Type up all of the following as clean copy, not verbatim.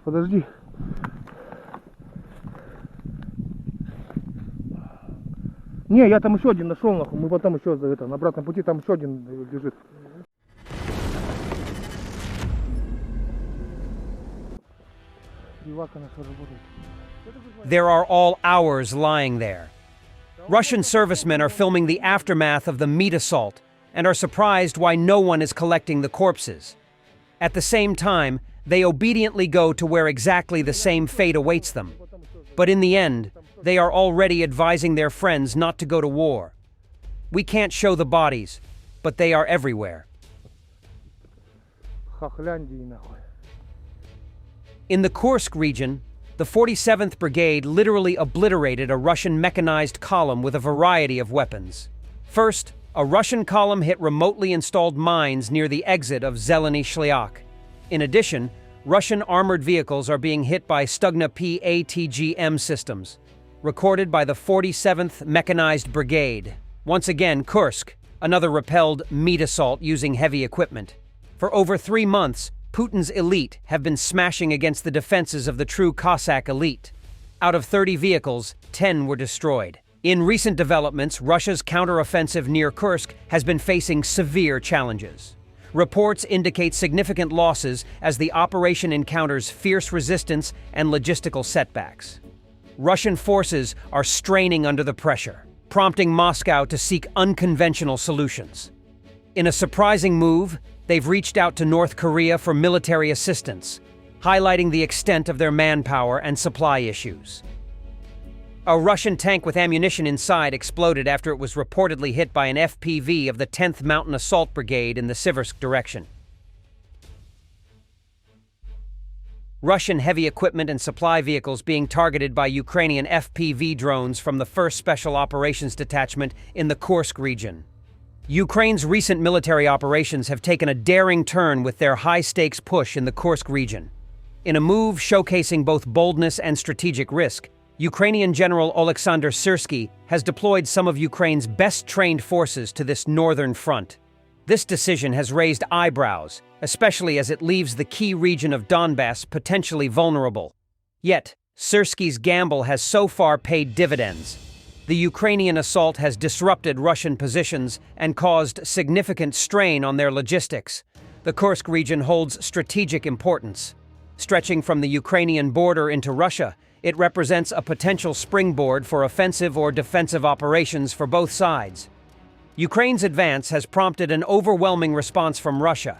Подожди. Не, я там еще один нашел, нахуй. Мы потом еще на обратном пути там еще один лежит. There are all hours lying there. Russian servicemen are filming the aftermath of the meat assault and are surprised why no one is collecting the corpses. At the same time, they obediently go to where exactly the same fate awaits them. But in the end, they are already advising their friends not to go to war. We can't show the bodies, but they are everywhere. In the Kursk region, the 47th Brigade literally obliterated a Russian mechanized column with a variety of weapons. First, a Russian column hit remotely installed mines near the exit of Zeleny Shliak. In addition, Russian armored vehicles are being hit by Stugna P-ATGM systems, recorded by the 47th Mechanized Brigade. Once again, Kursk, another repelled meat assault using heavy equipment. For over 3 months, Putin's elite have been smashing against the defenses of the true Cossack elite. Out of 30 vehicles, 10 were destroyed. In recent developments, Russia's counteroffensive near Kursk has been facing severe challenges. Reports indicate significant losses as the operation encounters fierce resistance and logistical setbacks. Russian forces are straining under the pressure, prompting Moscow to seek unconventional solutions. In a surprising move, they've reached out to North Korea for military assistance, highlighting the extent of their manpower and supply issues. A Russian tank with ammunition inside exploded after it was reportedly hit by an FPV of the 10th Mountain Assault Brigade in the Siversk direction. Russian heavy equipment and supply vehicles being targeted by Ukrainian FPV drones from the 1st Special Operations Detachment in the Kursk region. Ukraine's recent military operations have taken a daring turn with their high-stakes push in the Kursk region. In a move showcasing both boldness and strategic risk, Ukrainian General Oleksandr Syrsky has deployed some of Ukraine's best-trained forces to this northern front. This decision has raised eyebrows, especially as it leaves the key region of Donbass potentially vulnerable. Yet, Syrsky's gamble has so far paid dividends. The Ukrainian assault has disrupted Russian positions and caused significant strain on their logistics. The Kursk region holds strategic importance. Stretching from the Ukrainian border into Russia, it represents a potential springboard for offensive or defensive operations for both sides. Ukraine's advance has prompted an overwhelming response from Russia.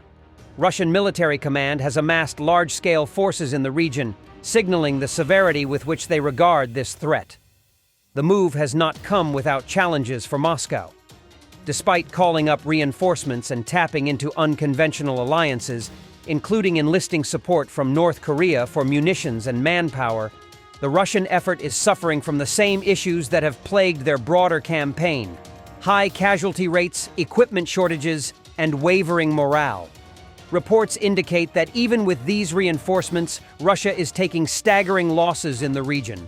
Russian military command has amassed large-scale forces in the region, signaling the severity with which they regard this threat. The move has not come without challenges for Moscow. Despite calling up reinforcements and tapping into unconventional alliances, including enlisting support from North Korea for munitions and manpower, the Russian effort is suffering from the same issues that have plagued their broader campaign: high casualty rates, equipment shortages, and wavering morale. Reports indicate that even with these reinforcements, Russia is taking staggering losses in the region.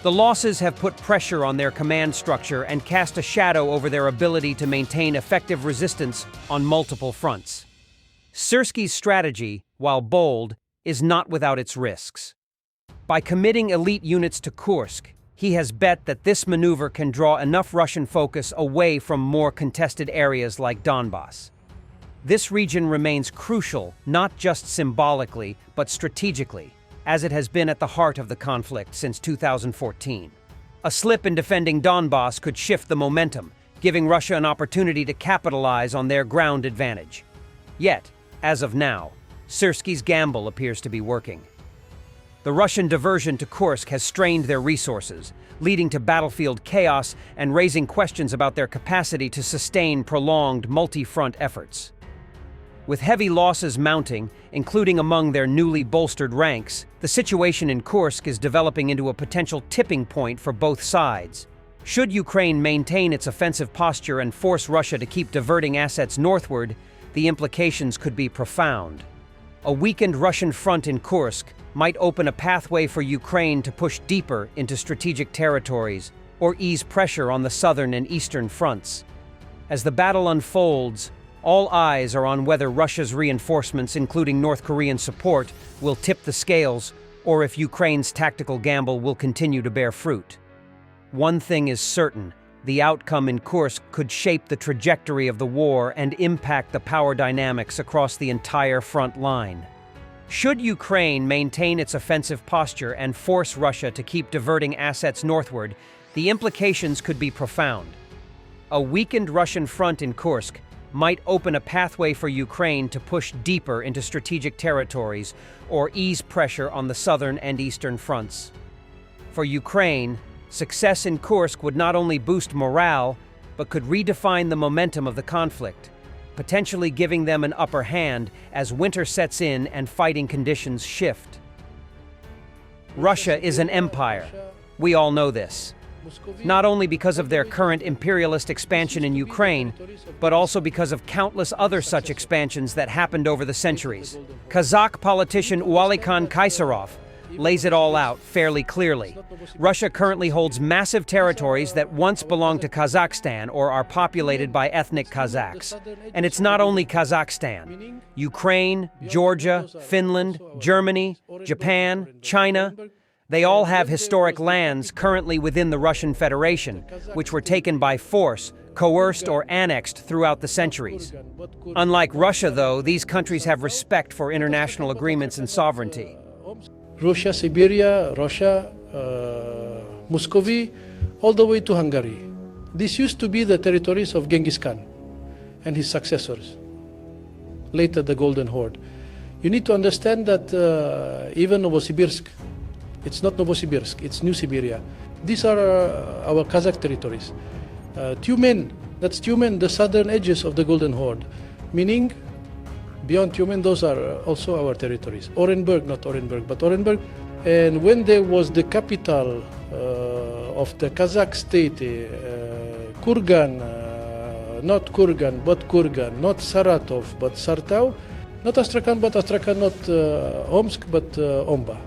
The losses have put pressure on their command structure and cast a shadow over their ability to maintain effective resistance on multiple fronts. Syrsky's strategy, while bold, is not without its risks. By committing elite units to Kursk, he has bet that this maneuver can draw enough Russian focus away from more contested areas like Donbass. This region remains crucial, not just symbolically, but strategically, as it has been at the heart of the conflict since 2014. A slip in defending Donbass could shift the momentum, giving Russia an opportunity to capitalize on their ground advantage. Yet, as of now, Syrsky's gamble appears to be working. The Russian diversion to Kursk has strained their resources, leading to battlefield chaos and raising questions about their capacity to sustain prolonged multi-front efforts. With heavy losses mounting, including among their newly bolstered ranks, the situation in Kursk is developing into a potential tipping point for both sides. Should Ukraine maintain its offensive posture and force Russia to keep diverting assets northward, the implications could be profound. A weakened Russian front in Kursk might open a pathway for Ukraine to push deeper into strategic territories or ease pressure on the southern and eastern fronts. As the battle unfolds, all eyes are on whether Russia's reinforcements, including North Korean support, will tip the scales or if Ukraine's tactical gamble will continue to bear fruit. One thing is certain: the outcome in Kursk could shape the trajectory of the war and impact the power dynamics across the entire front line. Should Ukraine maintain its offensive posture and force Russia to keep diverting assets northward, the implications could be profound. A weakened Russian front in Kursk might open a pathway for Ukraine to push deeper into strategic territories or ease pressure on the southern and eastern fronts. For Ukraine, success in Kursk would not only boost morale, but could redefine the momentum of the conflict, potentially giving them an upper hand as winter sets in and fighting conditions shift. Russia is an empire. We all know this. Not only because of their current imperialist expansion in Ukraine, but also because of countless other such expansions that happened over the centuries. Kazakh politician Ualikhan Kaysarov lays it all out fairly clearly. Russia currently holds massive territories that once belonged to Kazakhstan or are populated by ethnic Kazakhs. And it's not only Kazakhstan. Ukraine, Georgia, Finland, Germany, Japan, China, they all have historic lands currently within the Russian Federation, which were taken by force, coerced or annexed throughout the centuries. Unlike Russia, though, these countries have respect for international agreements and sovereignty. Russia, Siberia, Russia, Muscovy, all the way to Hungary. This used to be the territories of Genghis Khan and his successors, later the Golden Horde. You need to understand that even Novosibirsk, it's not Novosibirsk, it's New Siberia. These are our Kazakh territories. Tyumen, that's Tyumen, the southern edges of the Golden Horde, meaning beyond Tyumen, those are also our territories. Orenburg, not Orenburg, but Orenburg. And when there was the capital of the Kazakh state, Kurgan, not Kurgan, but Kurgan, not Saratov, but Sartau, not Astrakhan, but Astrakhan, not Omsk, but Omba.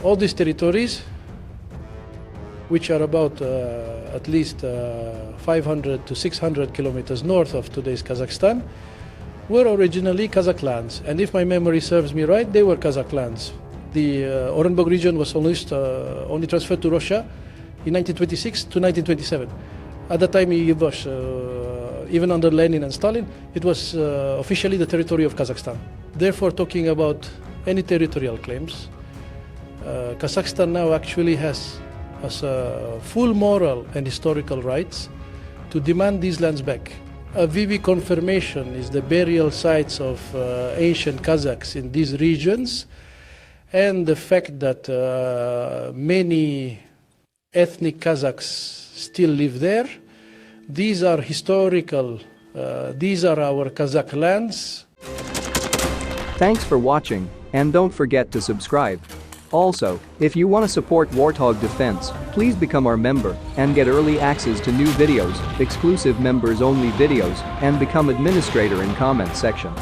All these territories, which are about at least 500 to 600 kilometers north of today's Kazakhstan, were originally Kazakh lands. And if my memory serves me right, they were Kazakh lands. The Orenburg region was only transferred to Russia in 1926 to 1927. At that time, it was, even under Lenin and Stalin, it was officially the territory of Kazakhstan. Therefore, talking about any territorial claims, Kazakhstan now actually has full moral and historical rights to demand these lands back. A vivid confirmation is the burial sites of ancient Kazakhs in these regions, and the fact that many ethnic Kazakhs still live there. These are historical, these are our Kazakh lands. Thanks for watching, and don't forget to subscribe. Also, if you want to support Warthog Defense, please become our member and get early access to new videos, exclusive members-only videos, and become administrator in comment section.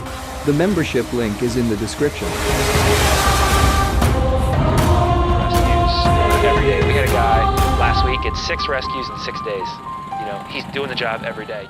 The membership link is in the description. Rescues every day. We had a guy last week, it's 6 rescues in 6 days. You know, he's doing the job every day.